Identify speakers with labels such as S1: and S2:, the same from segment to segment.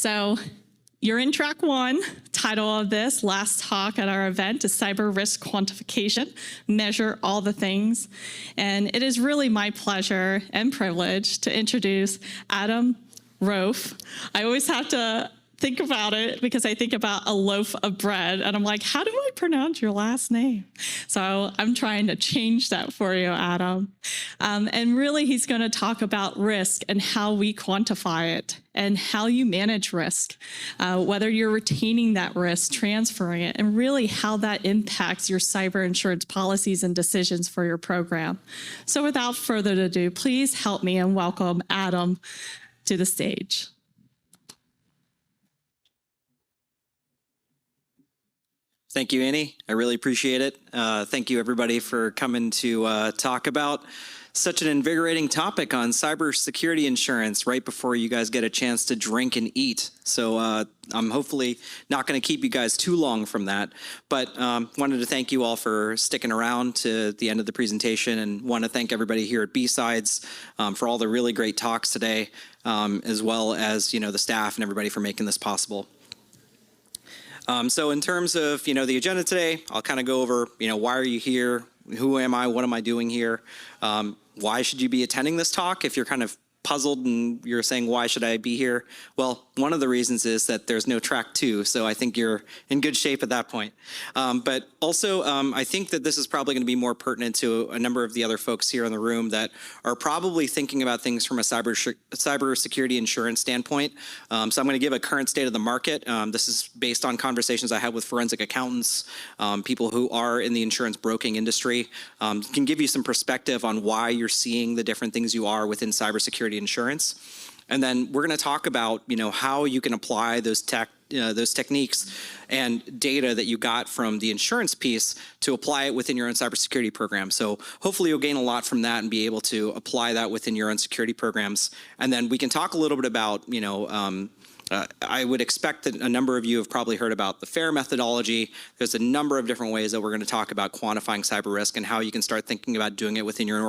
S1: So you're in track 1. Title of this last talk at our event is Cyber Risk Quantification, Measure All the Things. And it is really my pleasure and privilege to introduce Adam Rauf. I always have to think about it because I think about a loaf of bread and I'm like, how do I pronounce your last name? So I'm trying to change that for you, Adam. And really he's going to talk about risk and how we quantify it and how you manage risk, whether you're retaining that risk, transferring it, and really how that impacts your cyber insurance policies and decisions for your program. So without further ado, please help me and welcome Adam to the stage.
S2: Thank you, Annie. I really appreciate it. Thank you, everybody, for coming to talk about such an invigorating topic on cybersecurity insurance right before you guys get a chance to drink and eat. So I'm hopefully not going to keep you guys too long from that, but wanted to thank you all for sticking around to the end of the presentation, and want to thank everybody here at BSides for all the really great talks today, as well as the staff and everybody for making this possible. So in terms of, the agenda today, I'll kind of go over, why are you here? Who am I? What am I doing here? Why should you be attending this talk? If you're kind of puzzled and you're saying, why should I be here? Well, one of the reasons is that there's no track 2, so I think you're in good shape at that point. But also, I think that this is probably going to be more pertinent to a number of the other folks here in the room that are probably thinking about things from a cybersecurity insurance standpoint. So I'm going to give a current state of the market. This is based on conversations I had with forensic accountants, people who are in the insurance broking industry. Can give you some perspective on why you're seeing the different things you are within cybersecurity insurance. And then we're going to talk about, how you can apply those techniques and data that you got from the insurance piece to apply it within your own cybersecurity program. So hopefully you'll gain a lot from that and be able to apply that within your own security programs. And then we can talk a little bit about, I would expect that a number of you have probably heard about the FAIR methodology. There's a number of different ways that we're going to talk about quantifying cyber risk and how you can start thinking about doing it within your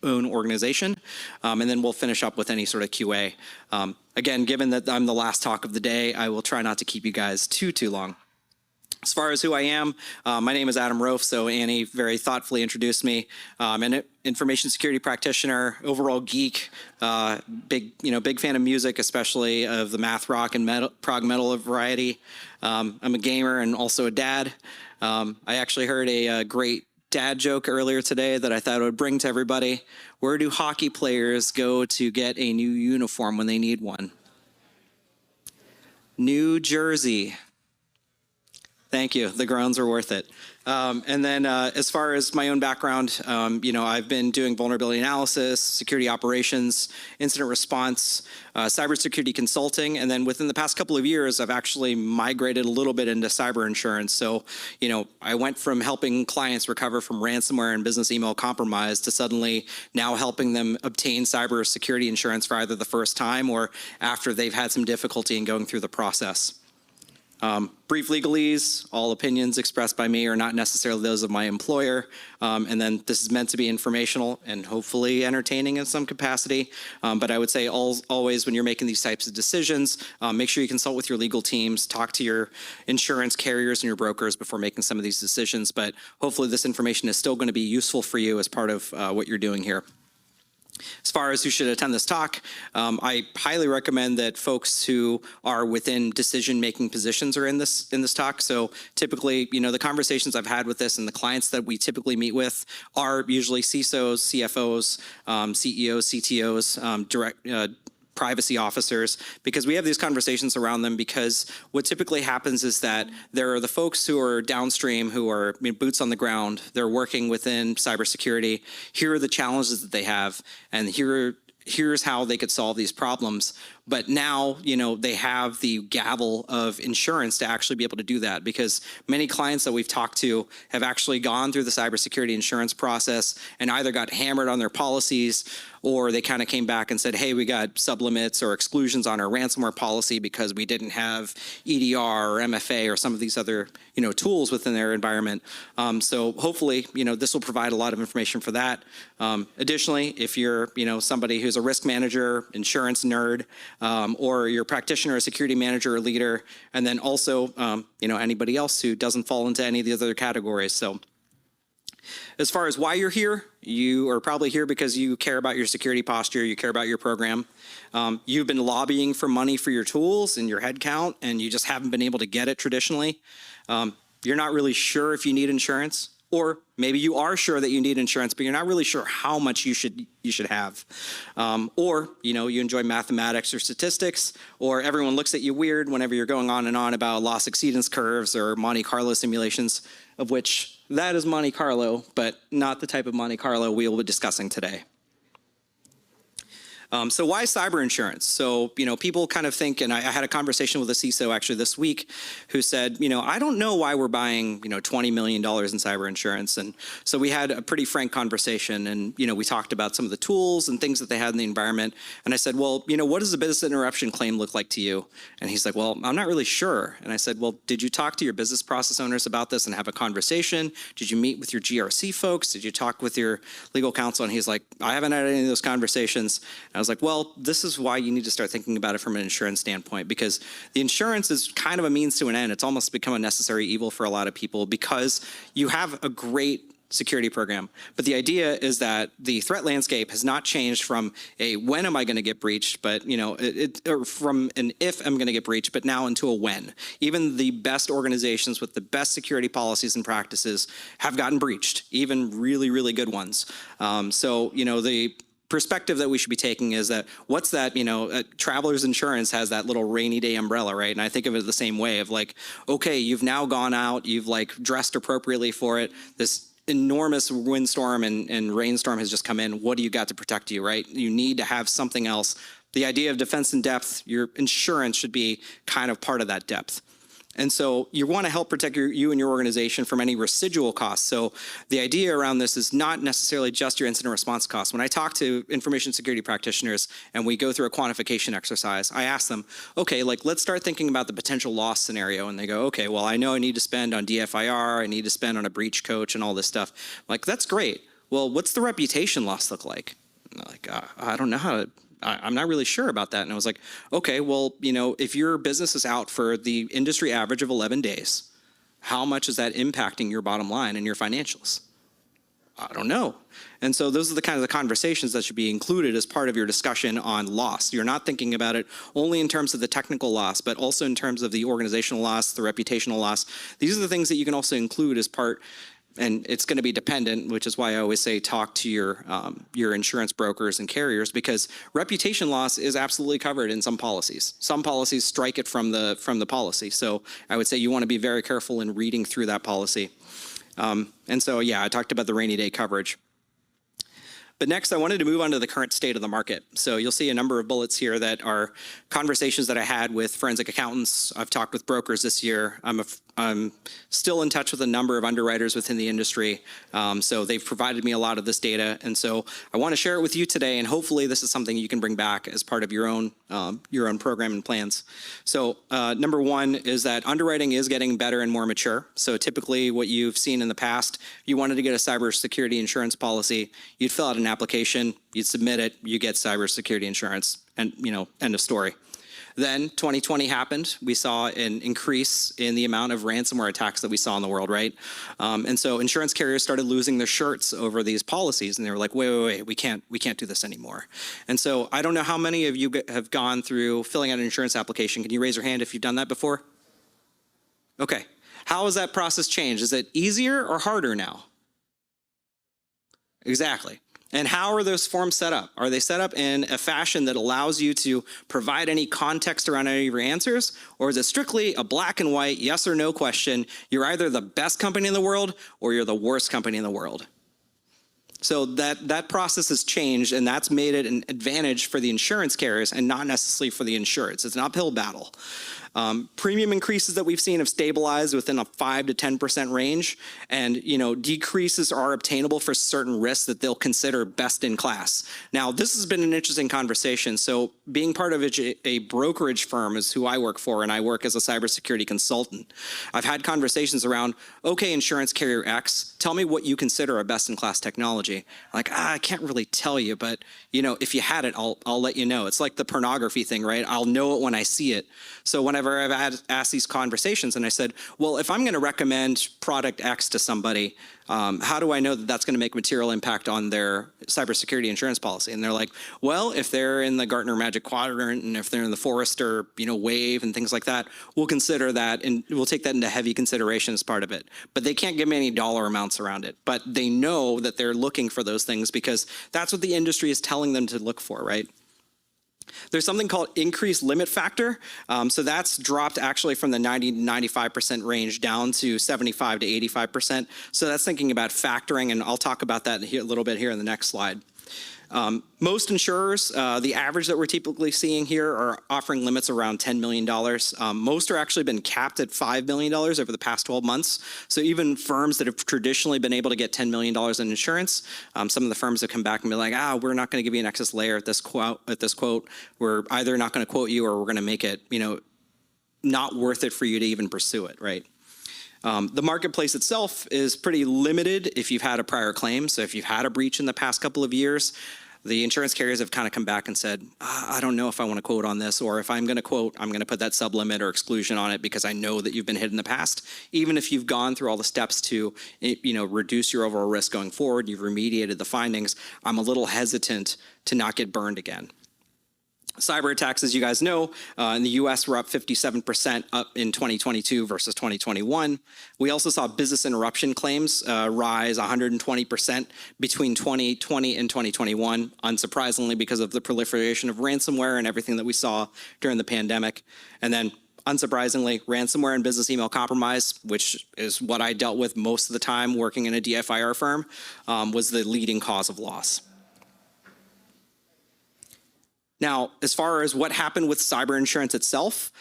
S2: own organization. And then we'll finish up with any sort of QA. Again, given that I'm the last talk of the day, I will try not to keep you guys too long. As far as who I am, my name is Adam Rauf, so Annie very thoughtfully introduced me. I'm an information security practitioner, overall geek, big fan of music, especially of the math rock and prog metal variety. I'm a gamer and also a dad. I actually heard a great dad joke earlier today that I thought I would bring to everybody. Where do hockey players go to get a new uniform when they need one? New Jersey. Thank you. The grounds are worth it. And then as far as my own background, I've been doing vulnerability analysis, security operations, incident response, cybersecurity consulting, and then within the past couple of years, I've actually migrated a little bit into cyber insurance. So, I went from helping clients recover from ransomware and business email compromise to suddenly now helping them obtain cybersecurity insurance for either the first time or after they've had some difficulty in going through the process. Brief legalese, all opinions expressed by me are not necessarily those of my employer. And then this is meant to be informational and hopefully entertaining in some capacity. But I would say always when you're making these types of decisions, make sure you consult with your legal teams, talk to your insurance carriers and your brokers before making some of these decisions. But hopefully this information is still going to be useful for you as part of what you're doing here. As far as who should attend this talk, I highly recommend that folks who are within decision-making positions are in this talk. So typically, the conversations I've had with this and the clients that we typically meet with are usually CISOs, CFOs, CEOs, CTOs, privacy officers, because we have these conversations around them, because what typically happens is that there are the folks who are downstream, who are boots on the ground, they're working within cybersecurity. Here are the challenges that they have, and here's how they could solve these problems. But now, they have the gavel of insurance to actually be able to do that, because many clients that we've talked to have actually gone through the cybersecurity insurance process and either got hammered on their policies, or they kind of came back and said, hey, we got sublimits or exclusions on our ransomware policy because we didn't have EDR or MFA or some of these other, tools within their environment. So hopefully, this will provide a lot of information for that. Additionally, if you're, somebody who's a risk manager, insurance nerd, or your practitioner, a security manager or leader, and then also anybody else who doesn't fall into any of the other categories. So as far as why you're here, you are probably here because you care about your security posture, you care about your program. You've been lobbying for money for your tools and your headcount, and you just haven't been able to get it traditionally. You're not really sure if you need insurance, or maybe you are sure that you need insurance, but you're not really sure how much you should have. Or you enjoy mathematics or statistics, or everyone looks at you weird whenever you're going on and on about loss exceedance curves or Monte Carlo simulations, of which that is Monte Carlo, but not the type of Monte Carlo we will be discussing today. So why cyber insurance? So, people kind of think, and I had a conversation with a CISO actually this week who said, I don't know why we're buying, $20 million in cyber insurance. And so we had a pretty frank conversation, and, we talked about some of the tools and things that they had in the environment. And I said, well, what does a business interruption claim look like to you? And he's like, well, I'm not really sure. And I said, well, did you talk to your business process owners about this and have a conversation? Did you meet with your GRC folks? Did you talk with your legal counsel? And he's like, I haven't had any of those conversations. I was like, well, this is why you need to start thinking about it from an insurance standpoint, because the insurance is kind of a means to an end. It's almost become a necessary evil for a lot of people because you have a great security program. But the idea is that the threat landscape has not changed from a when am I going to get breached, but or from an if I'm going to get breached, but now into a when. Even the best organizations with the best security policies and practices have gotten breached, even really, really good ones. So the perspective that we should be taking is that what's that, Travelers Insurance has that little rainy day umbrella, right? And I think of it the same way of like, okay, you've now gone out, you've dressed appropriately for it. This enormous windstorm and rainstorm has just come in. What do you got to protect you, right? You need to have something else. The idea of defense in depth, your insurance should be kind of part of that depth. And so you want to help protect you and your organization from any residual costs. So the idea around this is not necessarily just your incident response costs. When I talk to information security practitioners and we go through a quantification exercise, I ask them, okay, let's start thinking about the potential loss scenario. And they go, okay, well, I know I need to spend on DFIR, I need to spend on a breach coach and all this stuff. I'm like, that's great. Well, what's the reputation loss look like? And they're like, I don't know how to. I'm not really sure about that. And I was like, okay, well, if your business is out for the industry average of 11 days, how much is that impacting your bottom line and your financials? I don't know. And so those are the kinds of conversations that should be included as part of your discussion on loss. You're not thinking about it only in terms of the technical loss, but also in terms of the organizational loss, the reputational loss. These are the things that you can also include as part. And it's going to be dependent, which is why I always say talk to your insurance brokers and carriers, because reputation loss is absolutely covered in some policies. Some policies strike it from the policy. So I would say you want to be very careful in reading through that policy. And so, yeah, I talked about the rainy day coverage. But next, I wanted to move on to the current state of the market. So you'll see a number of bullets here that are conversations that I had with forensic accountants. I've talked with brokers this year. I'm still in touch with a number of underwriters within the industry. So they've provided me a lot of this data. And so I want to share it with you today. And hopefully this is something you can bring back as part of your own program and plans. So number one is that underwriting is getting better and more mature. So typically what you've seen in the past, you wanted to get a cybersecurity insurance policy, you'd fill out an application, you'd submit it, you get cybersecurity insurance, and end of story. Then 2020 happened. We saw an increase in the amount of ransomware attacks that we saw in the world, right? And so insurance carriers started losing their shirts over these policies, and they were like, wait, we can't do this anymore. And so I don't know how many of you have gone through filling out an insurance application. Can you raise your hand if you've done that before? Okay. How has that process changed? Is it easier or harder now? Exactly. And how are those forms set up? Are they set up in a fashion that allows you to provide any context around any of your answers? Or is it strictly a black and white, yes or no question? You're either the best company in the world or you're the worst company in the world. So that process has changed, and that's made it an advantage for the insurance carriers and not necessarily for the insureds. It's an uphill battle. Premium increases that we've seen have stabilized within a 5 to 10% range, and decreases are obtainable for certain risks that they'll consider best in class. Now, this has been an interesting conversation. So being part of a brokerage firm is who I work for, and I work as a cybersecurity consultant. I've had conversations around, okay, insurance carrier X, tell me what you consider a best in class technology. analogy. Like, I can't really tell you, but if you had it, I'll let you know. It's like the pornography thing, right? I'll know it when I see it. So whenever I've asked these conversations and I said, well, if I'm going to recommend product X to somebody, how do I know that that's going to make material impact on their cybersecurity insurance policy? And they're like, well, if they're in the Gartner Magic Quadrant and if they're in the Forrester, wave and things like that, we'll consider that and we'll take that into heavy consideration as part of it. But they can't give me any dollar amounts around it. But they know that they're looking for those things because that's what the industry is telling them to look for, right? There's something called increased limit factor. So that's dropped actually from the 90 to 95% range down to 75 to 85%. So that's thinking about factoring, and I'll talk about that a little bit here in the next slide. Most insurers, the average that we're typically seeing here are offering limits around $10 million. Most are actually been capped at $5 million over the past 12 months. So even firms that have traditionally been able to get $10 million in insurance, some of the firms have come back and be like, we're not going to give you an excess layer at this quote. We're either not going to quote you or we're going to make it, not worth it for you to even pursue it, right? The marketplace itself is pretty limited if you've had a prior claim. So if you've had a breach in the past couple of years, the insurance carriers have kind of come back and said, I don't know if I want to quote on this, or if I'm going to quote, I'm going to put that sublimit or exclusion on it because I know that you've been hit in the past. Even if you've gone through all the steps to, reduce your overall risk going forward, you've remediated the findings, I'm a little hesitant to not get burned again. Cyber attacks, as you guys know, in the US were up 57% up in 2022 versus 2021. We also saw business interruption claims rise 120% between 2020 and 2021, unsurprisingly because of the proliferation of ransomware and everything that we saw during the pandemic. And then unsurprisingly, ransomware and business email compromise, which is what I dealt with most of the time working in a DFIR firm, was the leading cause of loss. Now, as far as what happened with cyber insurance itself,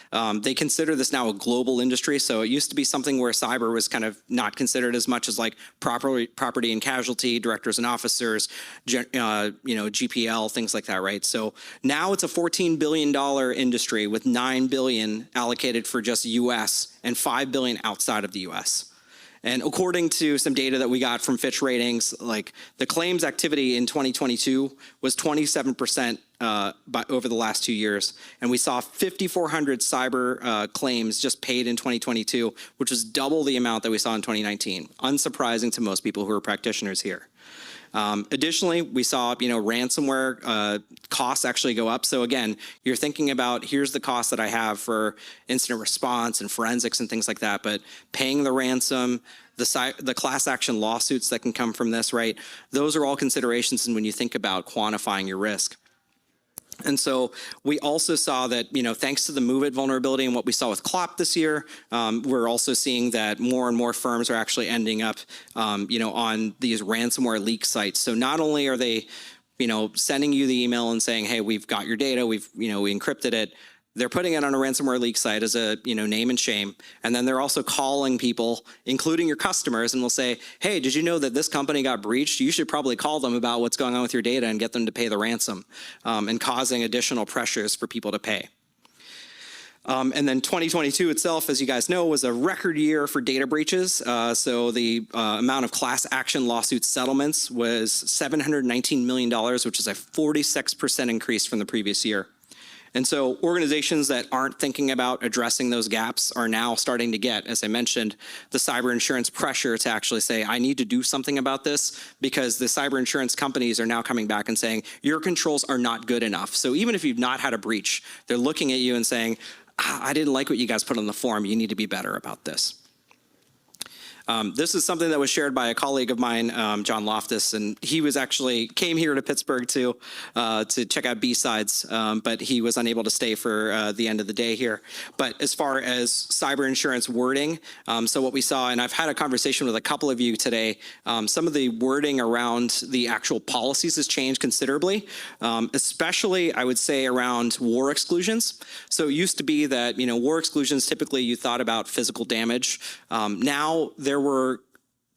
S2: they consider this now a global industry. So it used to be something where cyber was kind of not considered as much as like property and casualty, directors and officers, GPL, things like that, right? So now it's a $14 billion industry with $9 billion allocated for just US and $5 billion outside of the US. And according to some data that we got from Fitch Ratings, like the claims activity in 2022 was 27% over the last 2 years. And we saw 5,400 cyber claims just paid in 2022, which was double the amount that we saw in 2019. Unsurprising to most people who are practitioners here. Additionally, we saw, ransomware costs actually go up. So again, you're thinking about, here's the cost that I have for incident response and forensics and things like that, but paying the ransom, the class action lawsuits that can come from this, right? Those are all considerations when you think about quantifying your risk. And so we also saw that, thanks to the MOVEit vulnerability and what we saw with CLOP this year, we're also seeing that more and more firms are actually ending up, on these ransomware leak sites. So not only are they, sending you the email and saying, hey, we've got your data, we encrypted it. They're putting it on a ransomware leak site as a name and shame. And then they're also calling people, including your customers, and will say, hey, did you know that this company got breached? You should probably call them about what's going on with your data and get them to pay the ransom, and causing additional pressures for people to pay. And then 2022 itself, as you guys know, was a record year for data breaches. So the amount of class action lawsuit settlements was $719 million, which is a 46% increase from the previous year. And so organizations that aren't thinking about addressing those gaps are now starting to get, as I mentioned, the cyber insurance pressure to actually say, I need to do something about this, because the cyber insurance companies are now coming back and saying, your controls are not good enough. So even if you've not had a breach, they're looking at you and saying, I didn't like what you guys put on the form. You need to be better about this. This is something that was shared by a colleague of mine, John Loftus, and he was actually came here to Pittsburgh to check out B-Sides, but he was unable to stay for the end of the day here. But as far as cyber insurance wording, so what we saw, and I've had a conversation with a couple of you today, some of the wording around the actual policies has changed considerably, especially I would say around war exclusions. So it used to be that, war exclusions, typically you thought about physical damage. Now there were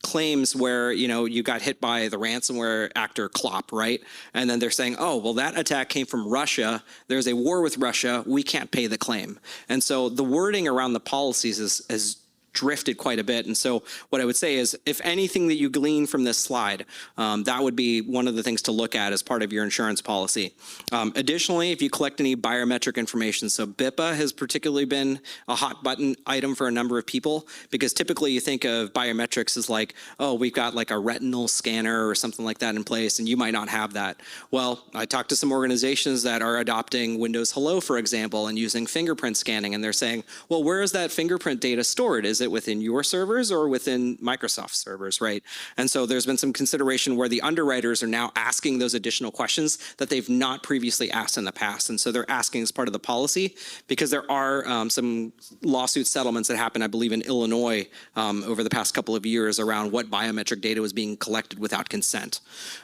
S2: claims where, you got hit by the ransomware actor CLOP, right? And then they're saying, oh, well, that attack came from Russia. There's a war with Russia. We can't pay the claim. And so the wording around the policies has drifted quite a bit. And so what I would say is, if anything that you glean from this slide, that would be one of the things to look at as part of your insurance policy. Additionally, if you collect any biometric information, so BIPA has particularly been a hot button item for a number of people, because typically you think of biometrics as like, oh, we've got like a retinal scanner or something like that in place, and you might not have that. Well, I talked to some organizations that are adopting Windows Hello, for example, and using fingerprint scanning, and they're saying, well, where is that fingerprint data stored? Is it within your servers or within Microsoft servers, right? And so there's been some consideration where the underwriters are now asking those additional questions that they've not previously asked in the past. And so they're asking as part of the policy, because there are some lawsuit settlements that happened, I believe, in Illinois over the past couple of years around what biometric data was being collected without consent.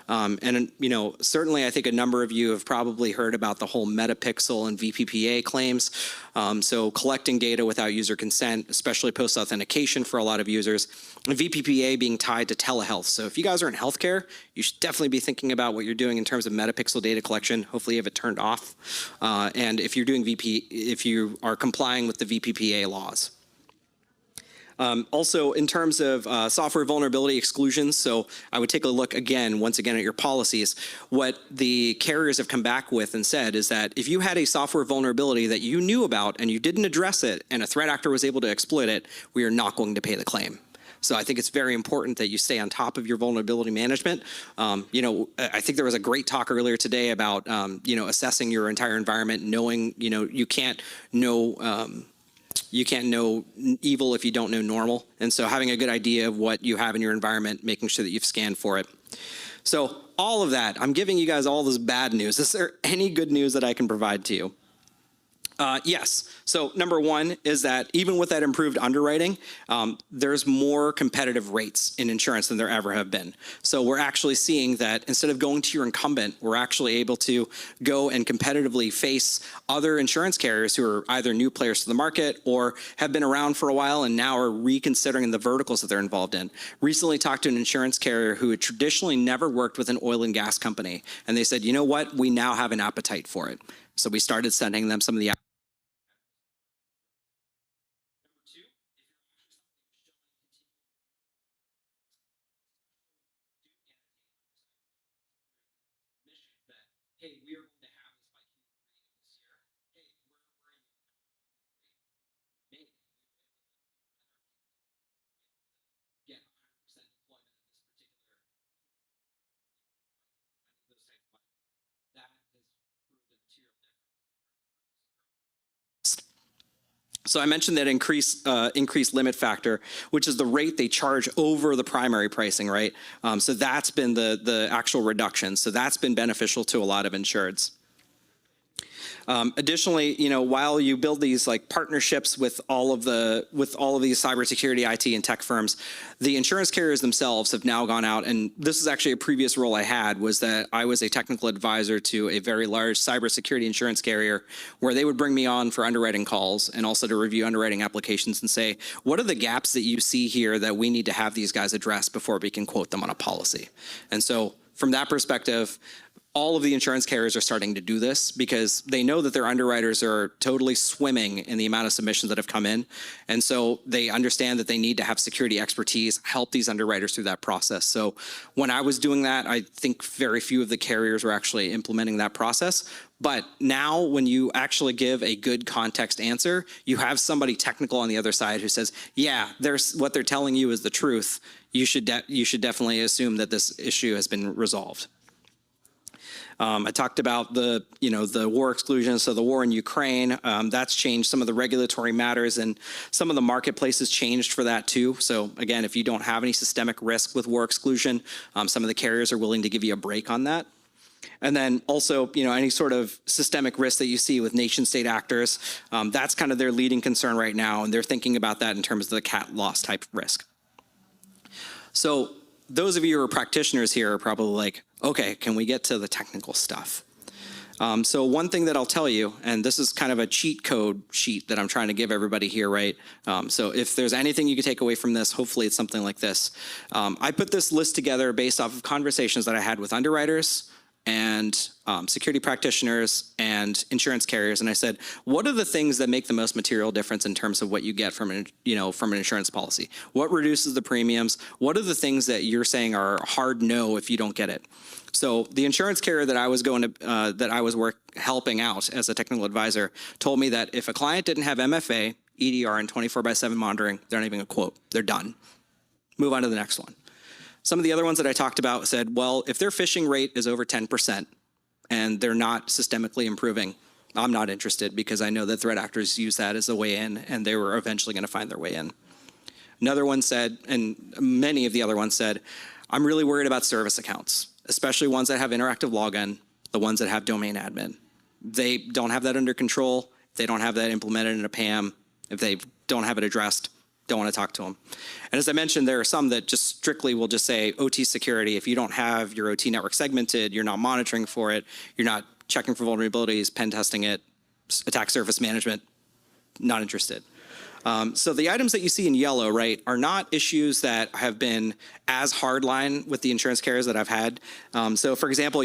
S2: And, you know, certainly I think a number of you have probably heard about the whole metapixel and VPPA claims. So collecting data without user consent, especially post-authentication for a lot of users, and VPPA being tied to telehealth. So if you guys are in healthcare, you should definitely be thinking about what you're doing in terms of metapixel data collection. Hopefully you have it turned off. And if you're doing if you are complying with the VPPA laws. Also, in terms of software vulnerability exclusions, so I would take a look again, once again, at your policies. What the carriers have come back with and said is that if you had a software vulnerability that you knew about and you didn't address it and a threat actor was able to exploit it, we are not going to pay the claim. So I think it's very important that you stay on top of your vulnerability management. You know, I think there was a great talk earlier today about, you know, assessing your entire environment, knowing, you know, you can't know evil if you don't know normal. And so having a good idea of what you have in your environment, making sure that you've scanned for it. So all of that, I'm giving you guys all this bad news. Is there any good news that I can provide to you? Yes. So number one is that even with that improved underwriting, there's more competitive rates in insurance than there ever have been. So we're actually seeing that instead of going to your incumbent, we're actually able to go and competitively face other insurance carriers who are either new players to the market or have been around for a while and now are reconsidering the verticals that they're involved in. Recently talked to an insurance carrier who had traditionally never worked with an oil and gas company. And they said, you know what, we now have an appetite for it. So we started sending them some of the hey, we are going to have this by Q3 of this year. Hey, where were you Q3? Maybe we were able to get 100% deployment of this particular tool, or those types of items. That has proved a material difference in terms of reducing your. So I mentioned that increased limit factor, which is the rate they charge over the primary pricing, right? So that's been the actual reduction. So that's been beneficial to a lot of insureds. Additionally, you know, while you build these like partnerships with all of these cybersecurity, IT, and tech firms, the insurance carriers themselves have now gone out, and this is actually a previous role I had, was that I was a technical advisor to a very large cybersecurity insurance carrier, where they would bring me on for underwriting calls and also to review underwriting applications and say, what are the gaps that you see here that we need to have these guys address before we can quote them on a policy? And so from that perspective, all of the insurance carriers are starting to do this because they know that their underwriters are totally swimming in the amount of submissions that have come in. And so they understand that they need to have security expertise help these underwriters through that process. So when I was doing that, I think very few of the carriers were actually implementing that process. But now when you actually give a good context answer, you have somebody technical on the other side who says, yeah, what they're telling you is the truth. You should definitely assume that this issue has been resolved. I talked about the war exclusion, so the war in Ukraine, that's changed some of the regulatory matters, and some of the marketplaces changed for that too. So again, if you don't have any systemic risk with war exclusion, some of the carriers are willing to give you a break on that. And then also, any sort of systemic risk that you see with nation state actors, that's kind of their leading concern right now, and they're thinking about that in terms of the cat loss type risk. So those of you who are practitioners here are probably like, okay, can we get to the technical stuff? So one thing that I'll tell you, and this is kind of a cheat code sheet that I'm trying to give everybody here, right? So if there's anything you can take away from this, hopefully it's something like this. I put this list together based off of conversations that I had with underwriters, and security practitioners and insurance carriers, and I said, what are the things that make the most material difference in terms of what you get from an insurance policy? What reduces the premiums? What are the things that you're saying are hard no if you don't get it? So the insurance carrier that I was helping out as a technical advisor told me that if a client didn't have MFA, EDR, and 24/7 monitoring, they're not even a quote. They're done. Move on to the next one. Some of the other ones that I talked about said, well, if their phishing rate is over 10% and they're not systemically improving, I'm not interested because I know that threat actors use that as a way in and they were eventually going to find their way in. Another one said, and many of the other ones said, I'm really worried about service accounts, especially ones that have interactive login, the ones that have domain admin. They don't have that under control. They don't have that implemented in a PAM. If they don't have it addressed, don't want to talk to them. And as I mentioned, there are some that just strictly will just say OT security. If you don't have your OT network segmented, you're not monitoring for it, you're not checking for vulnerabilities, pen testing it, attack surface management, not interested. So the items that you see in yellow, right, are not issues that have been as hardline with the insurance carriers that I've had. So for example,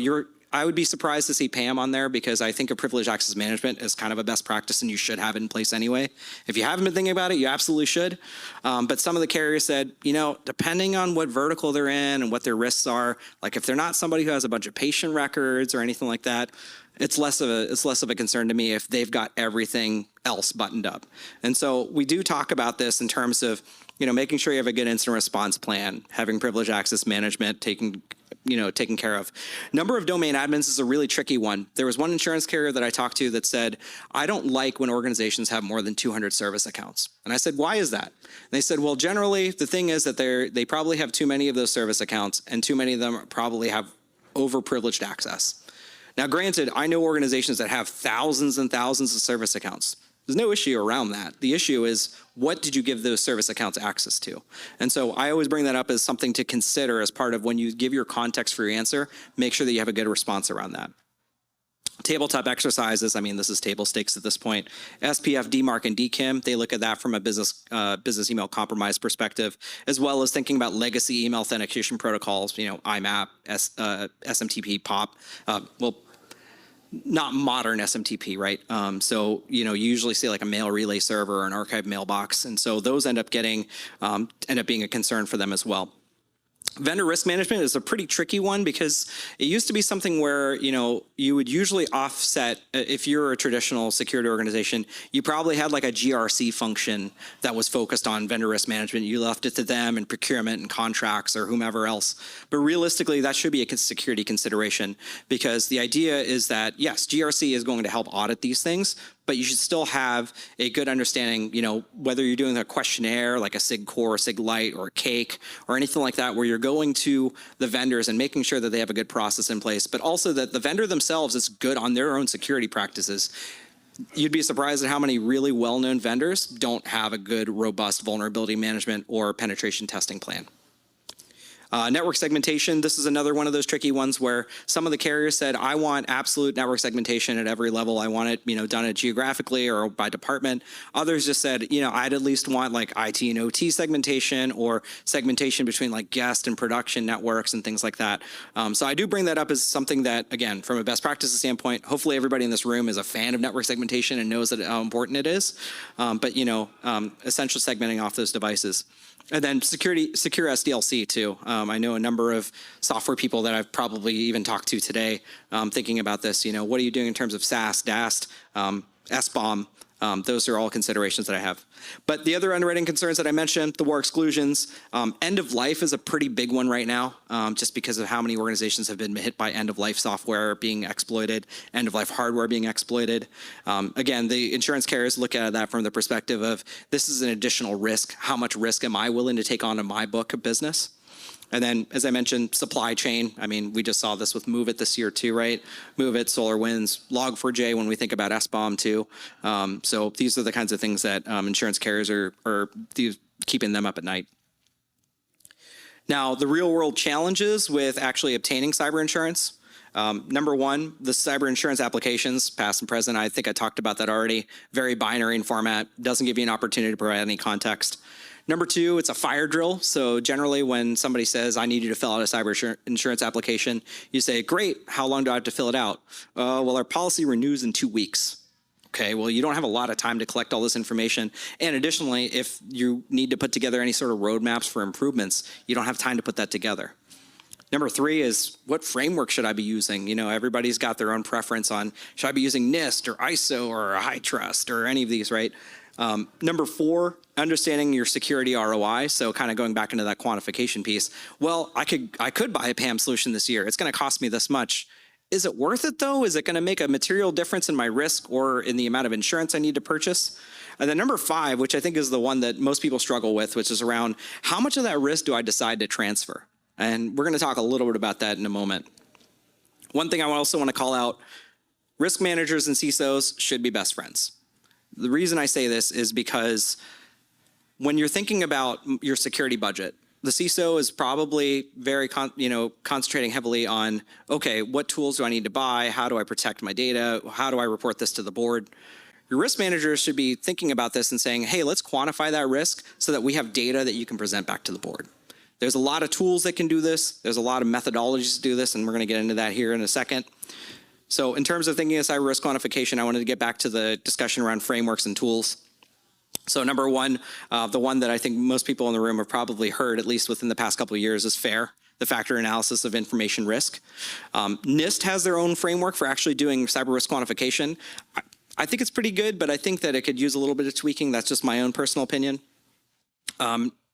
S2: I would be surprised to see PAM on there because I think a privileged access management is kind of a best practice and you should have it in place anyway. If you haven't been thinking about it, you absolutely should. But some of the carriers said, depending on what vertical they're in and what their risks are, like if they're not somebody who has a bunch of patient records or anything like that, it's less of a concern to me if they've got everything else buttoned up. And so we do talk about this in terms of, making sure you have a good incident response plan, having privileged access management taken care of. Number of domain admins is a really tricky one. There was one insurance carrier that I talked to that said, I don't like when organizations have more than 200 service accounts. And I said, why is that? And they said, well, generally the thing is that they probably have too many of those service accounts and too many of them probably have overprivileged access. Now, granted, I know organizations that have thousands and thousands of service accounts. There's no issue around that. The issue is, what did you give those service accounts access to? And so I always bring that up as something to consider as part of when you give your context for your answer, make sure that you have a good response around that. Tabletop exercises, this is table stakes at this point. SPF, DMARC, and DKIM, they look at that from a business email compromise perspective, as well as thinking about legacy email authentication protocols, IMAP, SMTP, POP, not modern SMTP, right? So, you usually see like a mail relay server or an archive mailbox. And so those end up being a concern for them as well. Vendor risk management is a pretty tricky one because it used to be something where, you would usually offset, if you're a traditional security organization, you probably had like a GRC function that was focused on vendor risk management. You left it to them and procurement and contracts or whomever else. But realistically, that should be a security consideration because the idea is that, yes, GRC is going to help audit these things, but you should still have a good understanding, whether you're doing a questionnaire like a SIG Core, SIG Lite, or a CAKE, or anything like that, where you're going to the vendors and making sure that they have a good process in place, but also that the vendor themselves is good on their own security practices. You'd be surprised at how many really well-known vendors don't have a good, robust vulnerability management or penetration testing plan. Network segmentation, this is another one of those tricky ones where some of the carriers said, I want absolute network segmentation at every level. I want it, done geographically or by department. Others just said, I'd at least want like IT and OT segmentation or segmentation between like guest and production networks and things like that. So I do bring that up as something that, again, from a best practices standpoint, hopefully everybody in this room is a fan of network segmentation and knows that how important it is. But essential segmenting off those devices. And then secure SDLC too. I know a number of software people that I've probably even talked to today thinking about this. What are you doing in terms of SAST, DAST, SBOM? Those are all considerations that I have. But the other underwriting concerns that I mentioned, the war exclusions, end of life is a pretty big one right now, just because of how many organizations have been hit by end of life software being exploited, end of life hardware being exploited. Again, the insurance carriers look at that from the perspective of this is an additional risk. How much risk am I willing to take on in my book of business? And then, as I mentioned, supply chain. We just saw this with MoveIt this year too, right? MoveIt, SolarWinds, Log4j when we think about SBOM too. So these are the kinds of things that insurance carriers are keeping them up at night. Now, the real world challenges with actually obtaining cyber insurance. Number one, the cyber insurance applications, past and present. I think I talked about that already. Very binary in format, doesn't give you an opportunity to provide any context. Number two, it's a fire drill. So generally when somebody says, I need you to fill out a cyber insurance application, you say, great, how long do I have to fill it out? Well, our policy renews in 2 weeks. Okay, well, you don't have a lot of time to collect all this information. And additionally, if you need to put together any sort of roadmaps for improvements, you don't have time to put that together. Number three is, what framework should I be using? You know, everybody's got their own preference on, should I be using NIST or ISO or high trust or any of these, right? Number four, understanding your security ROI. So kind of going back into that quantification piece. Well, I could buy a PAM solution this year. It's going to cost me this much. Is it worth it though? Is it going to make a material difference in my risk or in the amount of insurance I need to purchase? And then number five, which I think is the one that most people struggle with, which is around how much of that risk do I decide to transfer? And we're going to talk a little bit about that in a moment. One thing I also want to call out, risk managers and CISOs should be best friends. The reason I say this is because when you're thinking about your security budget, the CISO is probably very concentrating heavily on, okay, what tools do I need to buy? How do I protect my data? How do I report this to the board? Your risk managers should be thinking about this and saying, hey, let's quantify that risk so that we have data that you can present back to the board. There's a lot of tools that can do this. There's a lot of methodologies to do this, and we're going to get into that here in a second. So in terms of thinking of cyber risk quantification, I wanted to get back to the discussion around frameworks and tools. So number one, the one that I think most people in the room have probably heard, at least within the past couple of years, is FAIR, the Factor Analysis of Information Risk. NIST has their own framework for actually doing cyber risk quantification. I think it's pretty good, but I think that it could use a little bit of tweaking. That's just my own personal opinion.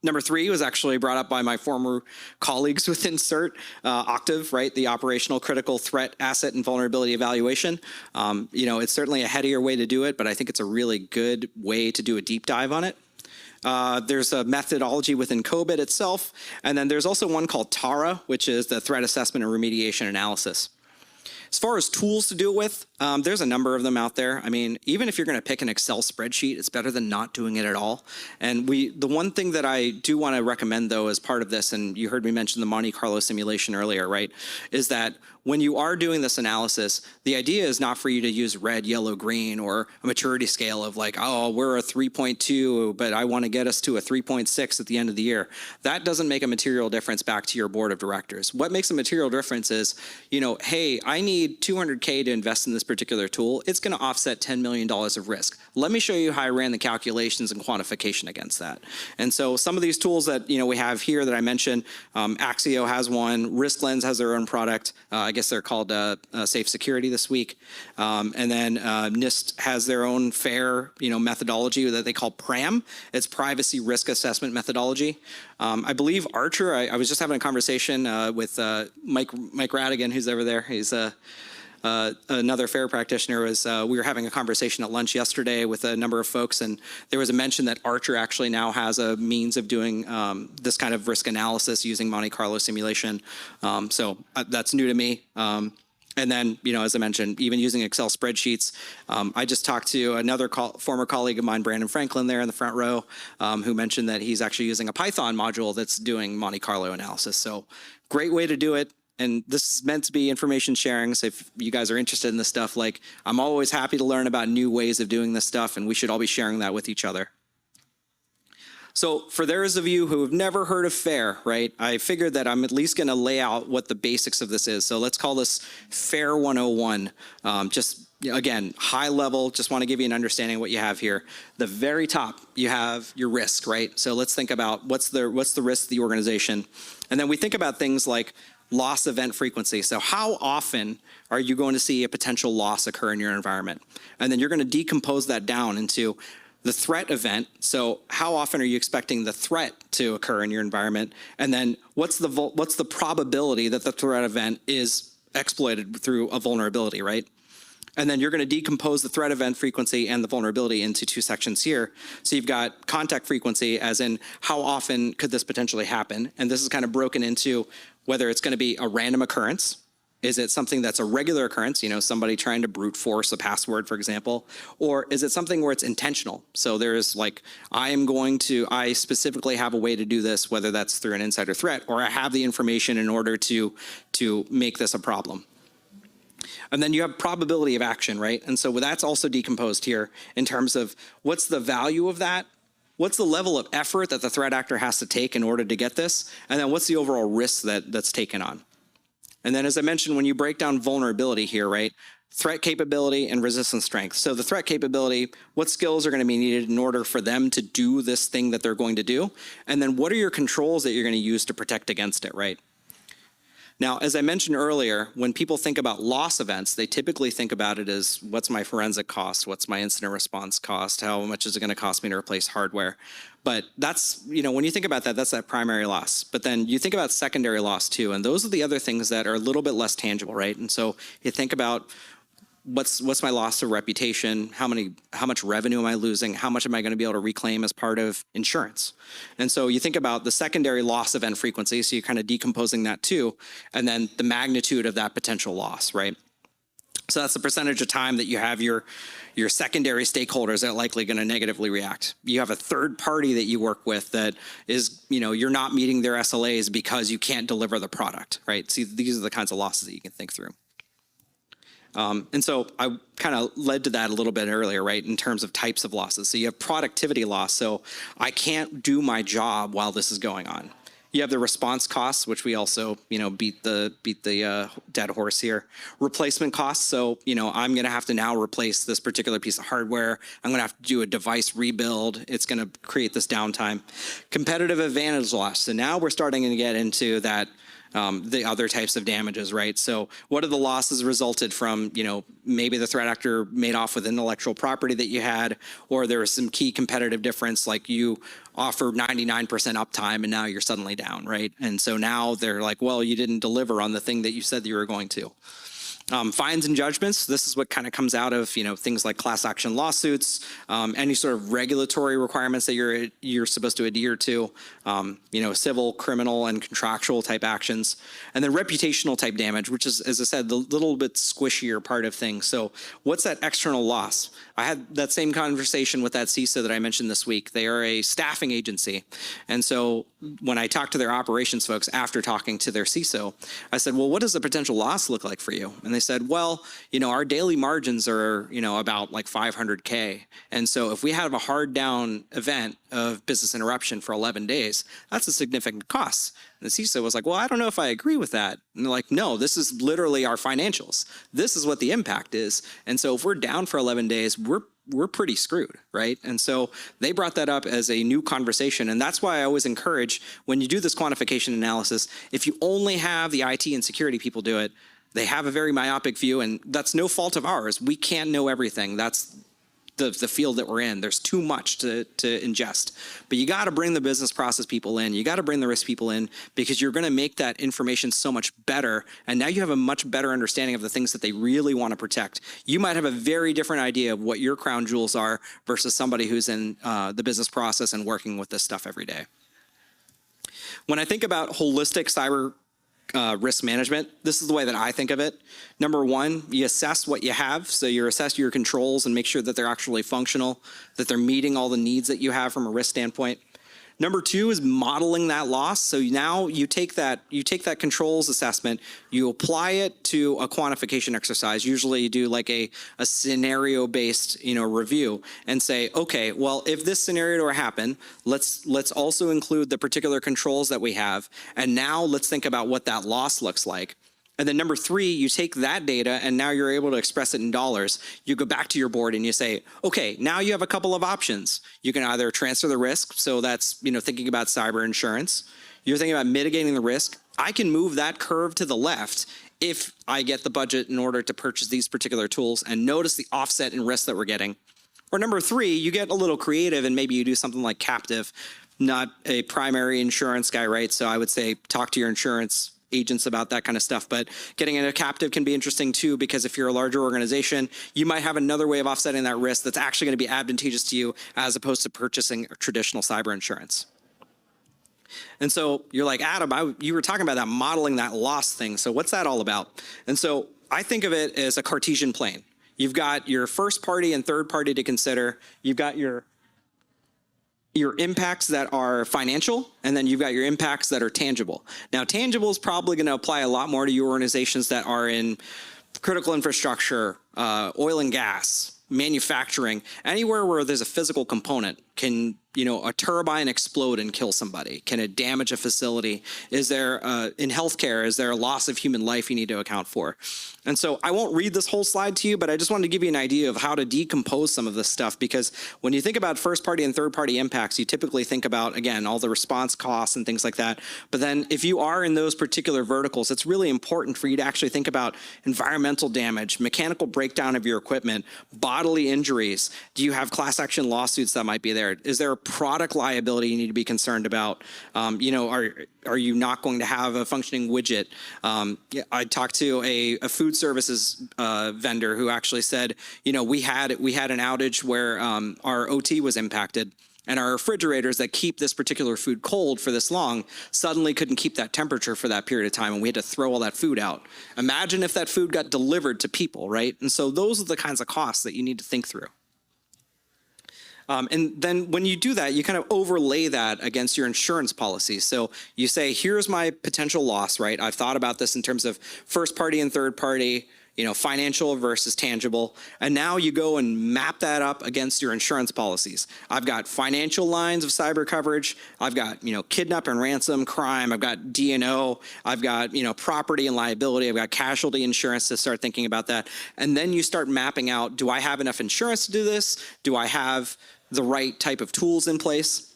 S2: Number three was actually brought up by my former colleagues within CERT, Octave, right? The Operational Critical Threat Asset and Vulnerability Evaluation. It's certainly a headier way to do it, but I think it's a really good way to do a deep dive on it. There's a methodology within COBIT itself, and then there's also one called TARA, which is the Threat Assessment and Remediation Analysis. As far as tools to do it with, there's a number of them out there. I mean, even if you're going to pick an Excel spreadsheet, it's better than not doing it at all. And the one thing that I do want to recommend, though, as part of this, and you heard me mention the Monte Carlo simulation earlier, right, is that when you are doing this analysis, the idea is not for you to use red, yellow, green, or a maturity scale of like, oh, we're a 3.2, but I want to get us to a 3.6 at the end of the year. That doesn't make a material difference back to your board of directors. What makes a material difference is, hey, I need $200K to invest in this particular tool. It's going to offset $10 million of risk. Let me show you how I ran the calculations and quantification against that. And so some of these tools that we have here that I mentioned, Axio has one, RiskLens has their own product. I guess they're called Safe Security this week. And then NIST has their own FAIR methodology that they call PRAM. It's Privacy Risk Assessment Methodology. I believe Archer, I was just having a conversation with Mike Radigan, who's over there. He's another FAIR practitioner. We were having a conversation at lunch yesterday with a number of folks, and there was a mention that Archer actually now has a means of doing this kind of risk analysis using Monte Carlo simulation. So that's new to me. And then, as I mentioned, even using Excel spreadsheets. I just talked to another former colleague of mine, Brandon Franklin, there in the front row, who mentioned that he's actually using a Python module that's doing Monte Carlo analysis. So great way to do it. And this is meant to be information sharing. So if you guys are interested in this stuff, I'm always happy to learn about new ways of doing this stuff, and we should all be sharing that with each other. So for those of you who have never heard of FAIR, right, I figured that I'm at least going to lay out what the basics of this is. So let's call this FAIR 101. Just again, high level, just want to give you an understanding of what you have here. The very top, you have your risk, right? So let's think about what's the risk to the organization. And then we think about things like loss event frequency. So how often are you going to see a potential loss occur in your environment? And then you're going to decompose that down into the threat event. So how often are you expecting the threat to occur in your environment? And then what's the probability that the threat event is exploited through a vulnerability, right? And then you're going to decompose the threat event frequency and the vulnerability into two sections here. So you've got contact frequency, as in how often could this potentially happen? And this is kind of broken into whether it's going to be a random occurrence. Is it something that's a regular occurrence, somebody trying to brute force a password, for example? Or is it something where it's intentional? So there's I specifically have a way to do this, whether that's through an insider threat, or I have the information in order to make this a problem. And then you have probability of action, right? And so that's also decomposed here in terms of what's the value of that? What's the level of effort that the threat actor has to take in order to get this? And then what's the overall risk that's taken on? And then as I mentioned, when you break down vulnerability here, right? Threat capability and resistance strength. So the threat capability, what skills are going to be needed in order for them to do this thing that they're going to do? And then what are your controls that you're going to use to protect against it, right? Now, as I mentioned earlier, when people think about loss events, they typically think about it as what's my forensic cost? What's my incident response cost? How much is it going to cost me to replace hardware? But that's, when you think about that, that's that primary loss. But then you think about secondary loss too. And those are the other things that are a little bit less tangible, right? And so you think about what's my loss of reputation? How much revenue am I losing? How much am I going to be able to reclaim as part of insurance? And so you think about the secondary loss event frequency, so you're kind of decomposing that too, and then the magnitude of that potential loss, right? So that's the percentage of time that you have your secondary stakeholders that are likely going to negatively react. You have a third party that you work with that is, you're not meeting their SLAs because you can't deliver the product, right? See, these are the kinds of losses that you can think through. And so I kind of led to that a little bit earlier, right, in terms of types of losses. So you have productivity loss. So I can't do my job while this is going on. You have the response costs, which we also, beat the dead horse here. Replacement costs. So, I'm going to have to now replace this particular piece of hardware. I'm going to have to do a device rebuild. It's going to create this downtime. Competitive advantage loss. So now we're starting to get into that. The other types of damages, right? So what are the losses resulted from, maybe the threat actor made off with intellectual property that you had, or there was some key competitive difference, like you offer 99% uptime and now you're suddenly down, right? And so now they're like, well, you didn't deliver on the thing that you said that you were going to. Fines and judgments, this is what kind of comes out of, things like class action lawsuits, any sort of regulatory requirements that you're supposed to adhere to, civil, criminal, and contractual type actions. And then reputational type damage, which is, as I said, the little bit squishier part of things. So what's that external loss? I had that same conversation with that CISO that I mentioned this week. They are a staffing agency. And so when I talked to their operations folks after talking to their CISO, I said, well, what does the potential loss look like for you? And they said, well, our daily margins are, about like 500K. And so if we have a hard down event of business interruption for 11 days, that's a significant cost. And the CISO was like, well, I don't know if I agree with that. And they're like, no, this is literally our financials. This is what the impact is. And so if we're down for 11 days, we're pretty screwed, right? And so they brought that up as a new conversation. And that's why I always encourage, when you do this quantification analysis, if you only have the IT and security people do it, they have a very myopic view, and that's no fault of ours. We can't know everything. That's the field that we're in. There's too much to ingest. But you got to bring the business process people in. You got to bring the risk people in, because you're going to make that information so much better. And now you have a much better understanding of the things that they really want to protect. You might have a very different idea of what your crown jewels are versus somebody who's in the business process and working with this stuff every day. When I think about holistic cyber risk management, this is the way that I think of it. Number one, you assess what you have. So you assess your controls and make sure that they're actually functional, that they're meeting all the needs that you have from a risk standpoint. Number two is modeling that loss. So now you take that controls assessment, you apply it to a quantification exercise. Usually you do like a scenario-based review and say, okay, well, if this scenario were to happen, let's also include the particular controls that we have. And now let's think about what that loss looks like. And then number three, you take that data and now you're able to express it in dollars. You go back to your board and you say, okay, now you have a couple of options. You can either transfer the risk. So that's, thinking about cyber insurance. You're thinking about mitigating the risk. I can move that curve to the left if I get the budget in order to purchase these particular tools, and notice the offset in risk that we're getting. Or number three, you get a little creative and maybe you do something like captive, not a primary insurance guy, right? So I would say talk to your insurance agents about that kind of stuff. But getting in a captive can be interesting too, because if you're a larger organization, you might have another way of offsetting that risk that's actually going to be advantageous to you as opposed to purchasing traditional cyber insurance. And so you're like, Adam, you were talking about that modeling that loss thing. So what's that all about? And so I think of it as a Cartesian plane. You've got your first party and third party to consider. You've got your impacts that are financial, and then you've got your impacts that are tangible. Now, tangible is probably going to apply a lot more to your organizations that are in critical infrastructure, oil and gas, manufacturing, anywhere where there's a physical component. Can, a turbine explode and kill somebody? Can it damage a facility? Is there, in healthcare, is there a loss of human life you need to account for? And so I won't read this whole slide to you, but I just wanted to give you an idea of how to decompose some of this stuff, because when you think about first party and third party impacts, you typically think about, again, all the response costs and things like that. But then if you are in those particular verticals, it's really important for you to actually think about environmental damage, mechanical breakdown of your equipment, bodily injuries. Do you have class action lawsuits that might be there? Is there a product liability you need to be concerned about? Are you not going to have a functioning widget? I talked to a food services vendor who actually said, we had an outage where our OT was impacted, and our refrigerators that keep this particular food cold for this long suddenly couldn't keep that temperature for that period of time, and we had to throw all that food out. Imagine if that food got delivered to people, right? And so those are the kinds of costs that you need to think through. And then when you do that, you kind of overlay that against your insurance policy. So you say, here's my potential loss, right? I've thought about this in terms of first party and third party, financial versus tangible. And now you go and map that up against your insurance policies. I've got financial lines of cyber coverage. I've got, kidnap and ransom crime. I've got D&O. I've got, property and liability. I've got casualty insurance to start thinking about that. And then you start mapping out, do I have enough insurance to do this? Do I have the right type of tools in place?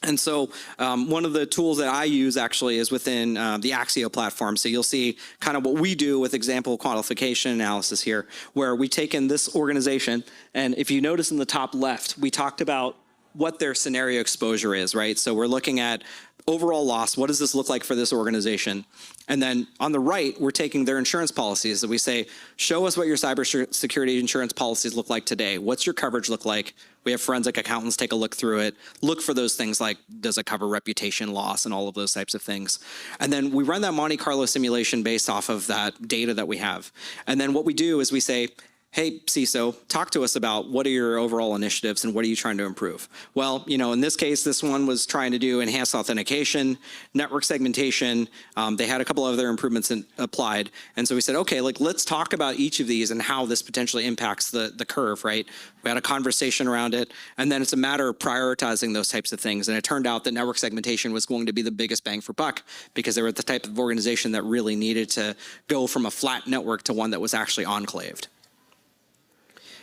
S2: And so one of the tools that I use actually is within the Axio platform. So you'll see kind of what we do with example quantification analysis here, where we take in this organization, and if you notice in the top left, we talked about what their scenario exposure is, right? So we're looking at overall loss. What does this look like for this organization? And then on the right, we're taking their insurance policies that we say, show us what your cybersecurity insurance policies look like today. What's your coverage look like? We have forensic accountants take a look through it, look for those things like, does it cover reputation loss and all of those types of things. And then we run that Monte Carlo simulation based off of that data that we have. And then what we do is we say, hey, CISO, talk to us about what are your overall initiatives and what are you trying to improve? Well, in this case, this one was trying to do enhanced authentication, network segmentation. They had a couple other improvements applied. And so we said, okay, let's talk about each of these and how this potentially impacts the curve, right? We had a conversation around it, and then it's a matter of prioritizing those types of things. And it turned out that network segmentation was going to be the biggest bang for buck, because they were the type of organization that really needed to go from a flat network to one that was actually enclaved.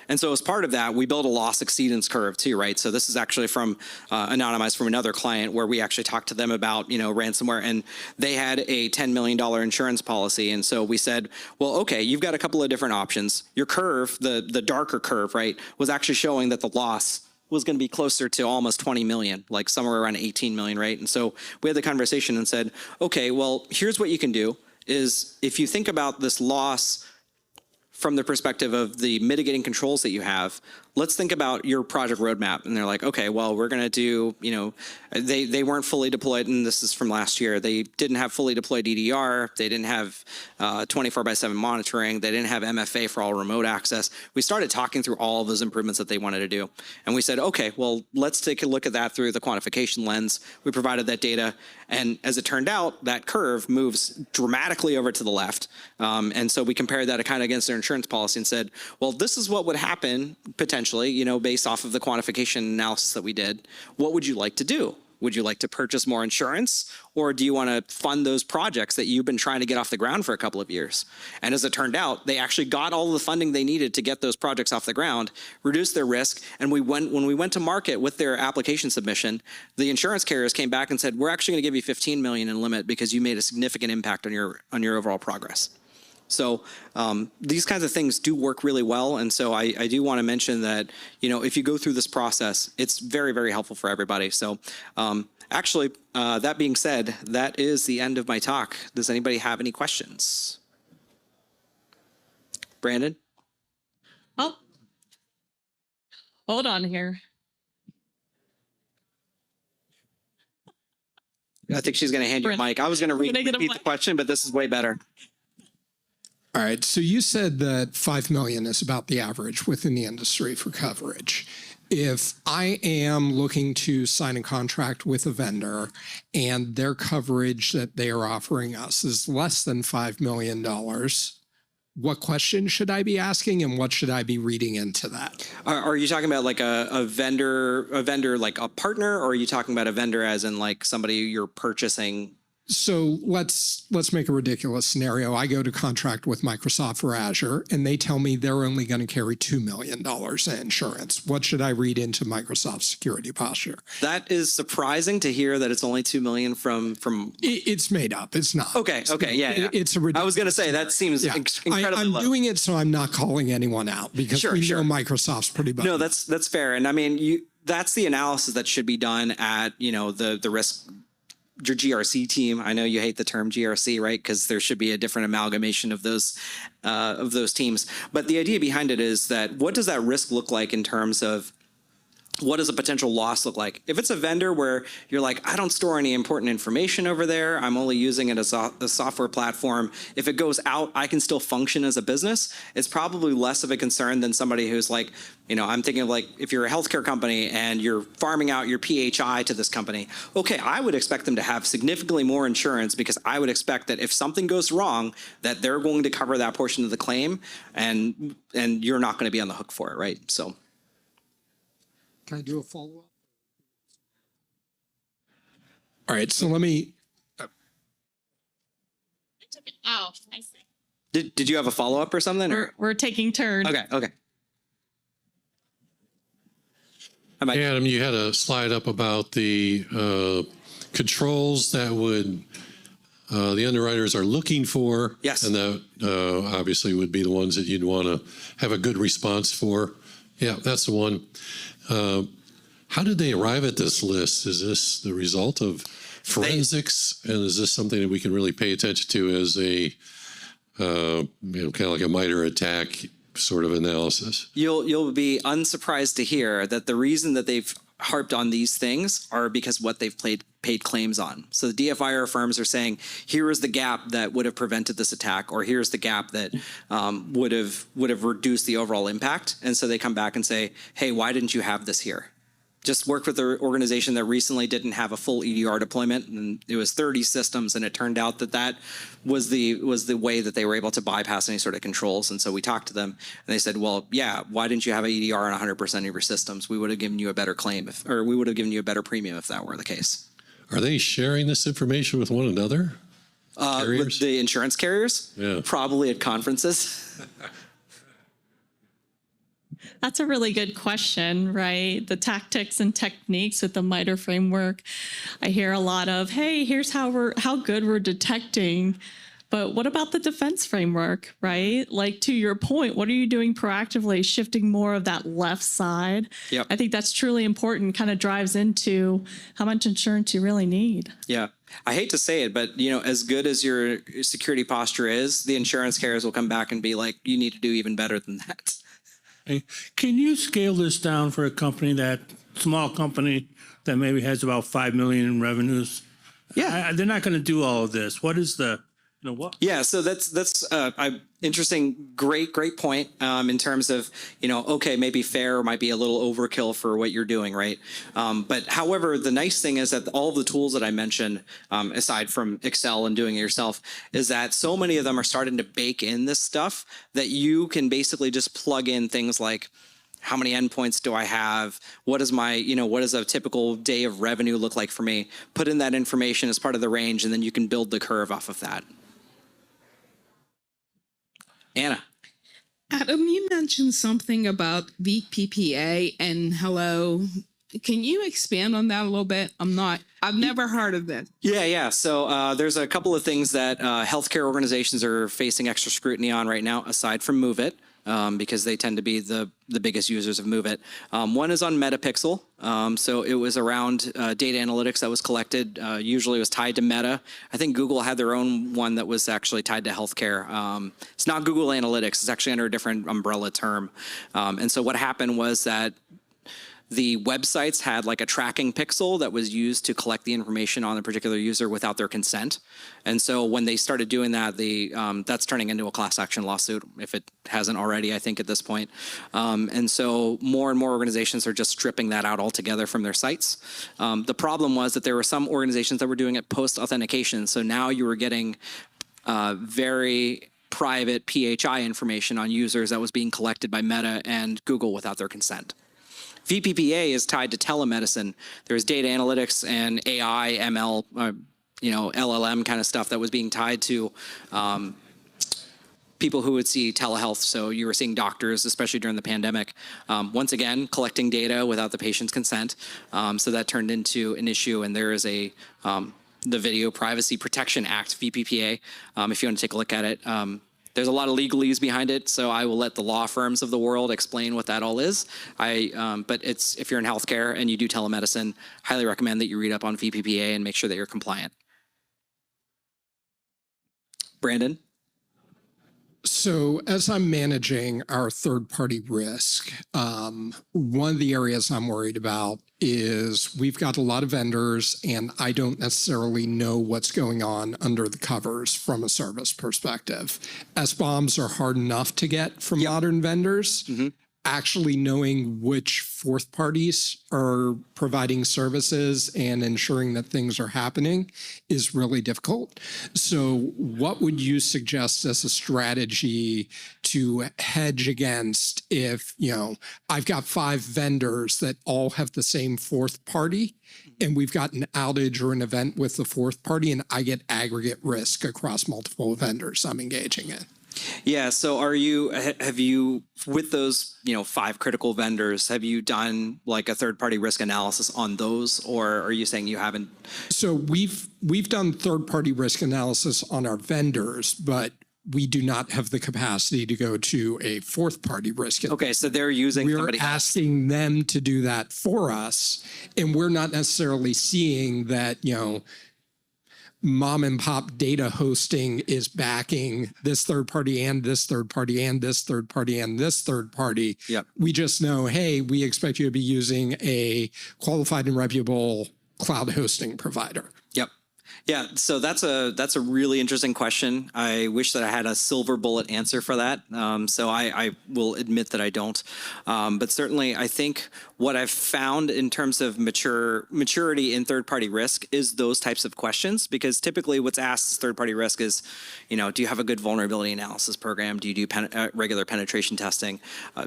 S2: And so as part of that, we built a loss exceedance curve too, right? So this is actually from anonymized from another client, where we actually talked to them about, ransomware, and they had a $10 million insurance policy. And so we said, well, okay, you've got a couple of different options. Your curve, the darker curve, right, was actually showing that the loss was going to be closer to almost 20 million, like somewhere around 18 million, right? And so we had the conversation and said, okay, well, here's what you can do is if you think about this loss from the perspective of the mitigating controls that you have, let's think about your project roadmap. And they're like, okay, well, we're going to do, they weren't fully deployed, and this is from last year. They didn't have fully deployed EDR. They didn't have 24/7 monitoring. They didn't have MFA for all remote access. We started talking through all of those improvements that they wanted to do. And we said, okay, well, let's take a look at that through the quantification lens. We provided that data. And as it turned out, that curve moves dramatically over to the left. And so we compared that kind of against their insurance policy and said, well, this is what would happen potentially, based off of the quantification analysis that we did. What would you like to do? Would you like to purchase more insurance, or do you want to fund those projects that you've been trying to get off the ground for a couple of years? And as it turned out, they actually got all the funding they needed to get those projects off the ground, reduce their risk. And when we went to market with their application submission, the insurance carriers came back and said, we're actually going to give you 15 million in limit because you made a significant impact on your overall progress. So these kinds of things do work really well. And so I do want to mention that, if you go through this process, it's very, very helpful for everybody. So actually, that being said, that is the end of my talk. Does anybody have any questions? Brandon?
S1: Oh, hold on here.
S2: I think she's going to hand you a mic. I was going to repeat the question, but this is way better.
S3: All right. So you said that 5 million is about the average within the industry for coverage. If I am looking to sign a contract with a vendor and their coverage that they are offering us is less than $5 million, what questions should I be asking and what should I be reading into that?
S2: Are you talking about like a vendor like a partner, or are you talking about a vendor as in like somebody you're purchasing?
S3: So let's make a ridiculous scenario. I go to contract with Microsoft or Azure, and they tell me they're only going to carry $2 million in insurance. What should I read into Microsoft's security posture?
S2: That is surprising to hear that it's only 2 million from.
S3: It's made up. It's not.
S2: Okay. Yeah.
S3: It's a
S2: I
S3: ridiculous.
S2: was going to say that seems incredibly
S3: I'm
S2: low.
S3: doing it so I'm not calling anyone out because we know Microsoft's pretty bad.
S2: No, that's fair. And I mean, that's the analysis that should be done at, the risk, your GRC team. I know you hate the term GRC, right? Because there should be a different amalgamation of those teams. But the idea behind it is that what does that risk look like in terms of what does a potential loss look like? If it's a vendor where you're like, I don't store any important information over there, I'm only using it as a software platform. If it goes out, I can still function as a business. It's probably less of a concern than somebody who's like, I'm thinking of like, if you're a healthcare company and you're farming out your PHI to this company, okay, I would expect them to have significantly more insurance because I would expect that if something goes wrong, that they're going to cover that portion of the claim and you're not going to be on the hook for it, right? So.
S3: Can I do a follow-up? All right, so let me.
S1: Oh, I see.
S2: Did you have a follow-up or something?
S1: We're taking turns.
S2: Okay.
S4: Adam, you had a slide up about the controls that the underwriters are looking for.
S2: Yes.
S4: And that obviously would be the ones that you'd want to have a good response for. Yeah, that's the one. How did they arrive at this list? Is this the result of forensics? And is this something that we can really pay attention to as a, kind of like a MITRE attack sort of analysis?
S2: You'll be unsurprised to hear that the reason that they've harped on these things are because what they've paid claims on. So the DFIR firms are saying, here is the gap that would have prevented this attack, or here's the gap that would have reduced the overall impact. And so they come back and say, hey, why didn't you have this here? Just worked with an organization that recently didn't have a full EDR deployment, and it was 30 systems, and it turned out that was the way that they were able to bypass any sort of controls. And so we talked to them, and they said, well, yeah, why didn't you have an EDR on 100% of your systems? We would have given you a better claim, or we would have given you a better premium if that were the case.
S4: Are they sharing this information with one another?
S2: With the insurance carriers?
S4: Yeah.
S2: Probably at conferences.
S1: That's a really good question, right? The tactics and techniques with the MITRE framework. I hear a lot of, hey, here's how good we're detecting. But what about the defense framework, right? Like, to your point, what are you doing proactively, shifting more of that left side?
S2: Yep.
S1: I think that's truly important, kind of drives into how much insurance you really need.
S2: Yeah. I hate to say it, but as good as your security posture is, the insurance carriers will come back and be like, you need to do even better than that.
S5: Hey, can you scale this down for a small company that maybe has about 5 million in revenues?
S2: Yeah.
S5: They're not going to do all of this. What is the, what?
S2: Yeah, so that's interesting, great point in terms of, okay, maybe fair might be a little overkill for what you're doing, right? But however, the nice thing is that all of the tools that I mentioned, aside from Excel and doing it yourself, is that so many of them are starting to bake in this stuff that you can basically just plug in things like, how many endpoints do I have? What does a typical day of revenue look like for me? Put in that information as part of the range, and then you can build the curve off of that. Anna.
S6: Adam, you mentioned something about weak PPA and hello. Can you expand on that a little bit? I've never heard of that.
S2: Yeah. So there's a couple of things that healthcare organizations are facing extra scrutiny on right now, aside from MoveIt, because they tend to be the biggest users of MoveIt. One is on Metapixel. So it was around data analytics that was collected. Usually it was tied to Meta. I think Google had their own one that was actually tied to healthcare. It's not Google Analytics. It's actually under a different umbrella term. And so what happened was that the websites had like a tracking pixel that was used to collect the information on a particular user without their consent. And so when they started doing that, that's turning into a class action lawsuit, if it hasn't already, I think, at this point. And so more and more organizations are just stripping that out altogether from their sites. The problem was that there were some organizations that were doing it post-authentication. So now you were getting very private PHI information on users that was being collected by Meta and Google without their consent. VPPA is tied to telemedicine. There's data analytics and AI, ML, LLM kind of stuff that was being tied to people who would see telehealth. So you were seeing doctors, especially during the pandemic, once again, collecting data without the patient's consent. So that turned into an issue, and there is the Video Privacy Protection Act, VPPA, if you want to take a look at it. There's a lot of legalese behind it, so I will let the law firms of the world explain what that all is. But if you're in healthcare and you do telemedicine, highly recommend that you read up on VPPA and make sure that you're compliant. Brandon?
S3: So as I'm managing our third-party risk, one of the areas I'm worried about is we've got a lot of vendors and I don't necessarily know what's going on under the covers from a service perspective. SBOMs are hard enough to get from modern vendors. Actually knowing which fourth parties are providing services and ensuring that things are happening is really difficult. So what would you suggest as a strategy to hedge against if, I've got 5 vendors that all have the same fourth party and we've got an outage or an event with the fourth party and I get aggregate risk across multiple vendors I'm engaging in?
S2: Yeah. So have you, with those, 5 critical vendors, have you done like a third-party risk analysis on those, or are you saying you haven't?
S3: So we've done third-party risk analysis on our vendors, but we do not have the capacity to go to a fourth-party risk.
S2: Okay. So they're using somebody
S3: We're asking them to do that for us, and we're not necessarily seeing that, mom and pop data hosting is backing this third party and this third party and this third party and this third party.
S2: Yep.
S3: We just know, hey, we expect you to be using a qualified and reputable cloud hosting provider.
S2: Yep. Yeah. So that's a really interesting question. I wish that I had a silver bullet answer for that. So I will admit that I don't. But certainly I think what I've found in terms of maturity in third-party risk is those types of questions, because typically what's asked as third-party risk is, do you have a good vulnerability analysis program? Do you do regular penetration testing?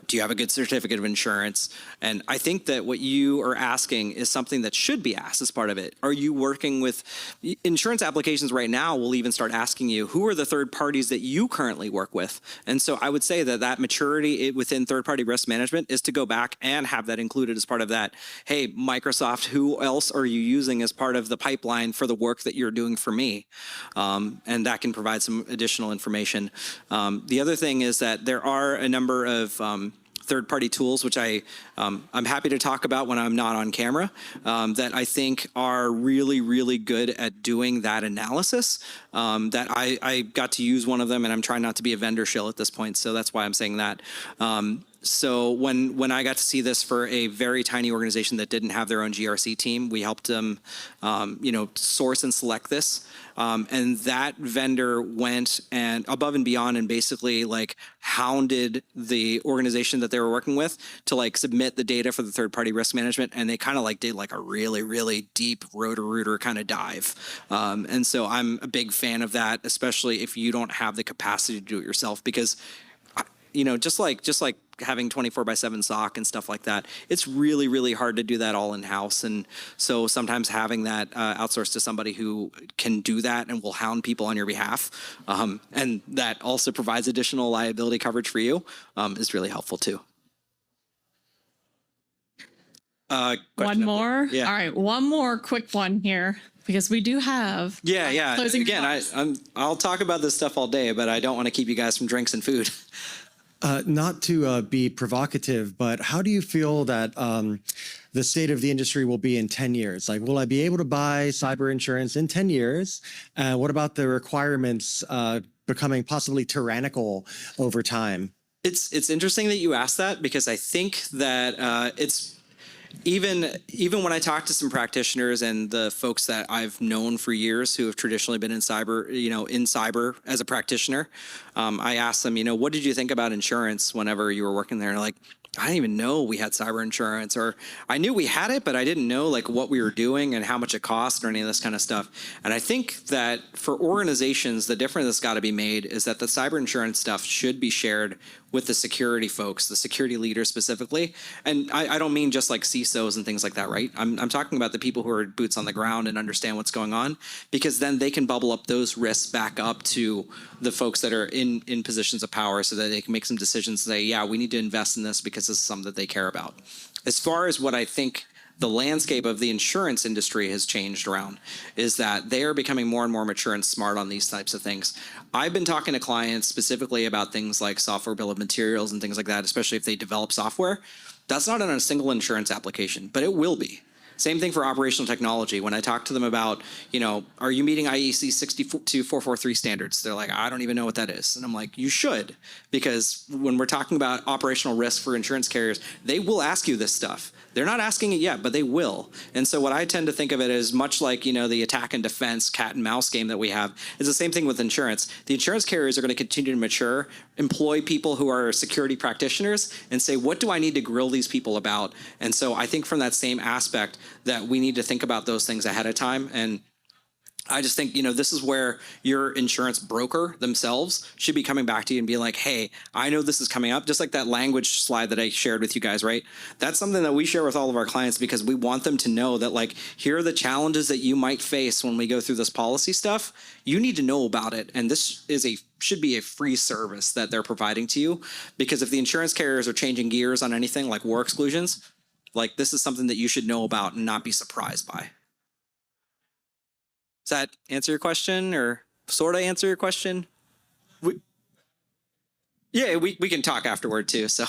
S2: Do you have a good certificate of insurance? And I think that what you are asking is something that should be asked as part of it. Are you working with insurance applications right now will even start asking you, who are the third parties that you currently work with? And so I would say that maturity within third-party risk management is to go back and have that included as part of that. Hey, Microsoft, who else are you using as part of the pipeline for the work that you're doing for me? And that can provide some additional information. The other thing is that there are a number of third-party tools, which I'm happy to talk about when I'm not on camera, that I think are really, really good at doing that analysis. That I got to use one of them, and I'm trying not to be a vendor shill at this point, so that's why I'm saying that. So when I got to see this for a very tiny organization that didn't have their own GRC team, we helped them, source and select this. And that vendor went and above and beyond and basically hounded the organization that they were working with to submit the data for the third party risk management. And they kind of did a really, really deep Roto-Rooter kind of dive. And so I'm a big fan of that, especially if you don't have the capacity to do it yourself, because just like having 24/7 SOC and stuff like that, it's really, really hard to do that all in house. And so sometimes having that outsourced to somebody who can do that and will hound people on your behalf, and that also provides additional liability coverage for you, is really helpful too.
S1: One more?
S2: Yeah.
S1: All right, one more quick one here, because we do have closing
S2: Again,
S1: remarks.
S2: I'll talk about this stuff all day, but I don't want to keep you guys from drinks and food.
S7: Not to be provocative, but how do you feel that the state of the industry will be in 10 years? Will I be able to buy cyber insurance in 10 years? What about the requirements becoming possibly tyrannical over time?
S2: It's interesting that you asked that, because I think that it's even when I talk to some practitioners and the folks that I've known for years who have traditionally been in cyber as a practitioner, I ask them, what did you think about insurance whenever you were working there? And I didn't even know we had cyber insurance, or I knew we had it, but I didn't know like what we were doing and how much it cost or any of this kind of stuff. And I think that for organizations, the difference that's got to be made is that the cyber insurance stuff should be shared with the security folks, the security leaders specifically. And I don't mean just like CISOs and things like that, right? I'm talking about the people who are boots on the ground and understand what's going on, because then they can bubble up those risks back up to the folks that are in positions of power so that they can make some decisions and say, yeah, we need to invest in this because this is something that they care about. As far as what I think the landscape of the insurance industry has changed around is that they are becoming more and more mature and smart on these types of things. I've been talking to clients specifically about things like software bill of materials and things like that, especially if they develop software. That's not on a single insurance application, but it will be. Same thing for operational technology. When I talk to them about, are you meeting IEC 62443 standards? They're like, I don't even know what that is. And I'm like, you should, because when we're talking about operational risk for insurance carriers, they will ask you this stuff. They're not asking it yet, but they will. And so what I tend to think of it as much like, the attack and defense cat and mouse game that we have is the same thing with insurance. The insurance carriers are going to continue to mature, employ people who are security practitioners and say, what do I need to grill these people about? And so I think from that same aspect that we need to think about those things ahead of time. And I just think, this is where your insurance broker themselves should be coming back to you and be like, hey, I know this is coming up. Just like that language slide that I shared with you guys, right? That's something that we share with all of our clients because we want them to know that, like, here are the challenges that you might face when we go through this policy stuff. You need to know about it. And this should be a free service that they're providing to you, because if the insurance carriers are changing gears on anything like war exclusions, like, this is something that you should know about and not be surprised by. Does that answer your question, or sort of answer your question? We can talk afterward too. So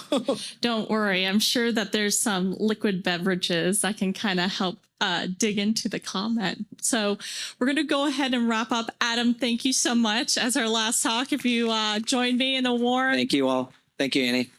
S1: Don't worry. I'm sure that there's some liquid beverages that can kind of help dig into the comment. So we're going to go ahead and wrap up. Adam, thank you so much as our last talk. If you join me in a warm.
S2: Thank you all. Thank you, Annie.